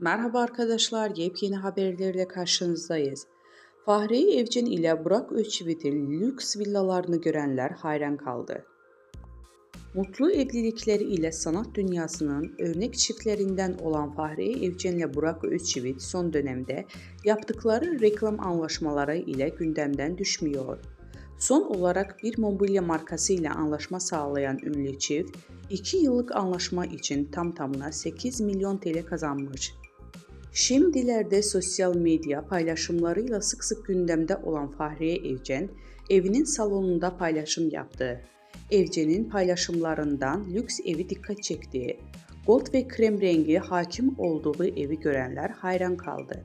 Merhaba arkadaşlar, yepyeni haberlerle karşınızdayız. Fahriye Evcen ile Burak Özçivit'in lüks villalarını görenler hayran kaldı. Mutlu evlilikleri ile sanat dünyasının örnek çiftlerinden olan Fahriye Evcen ile Burak Özçivit son dönemde yaptıkları reklam anlaşmaları ile gündemden düşmüyor. Son olarak bir mobilya markası ile anlaşma sağlayan ünlü çift, 2 yıllık anlaşma için tam tamına 8 milyon TL kazanmış. Şimdilerde sosyal medya paylaşımlarıyla sık sık gündemde olan Fahriye Evcen, evinin salonunda paylaşım yaptı. Evcen'in paylaşımlarından lüks evi dikkat çekti. Gold ve krem rengi hakim olduğu evi görenler hayran kaldı.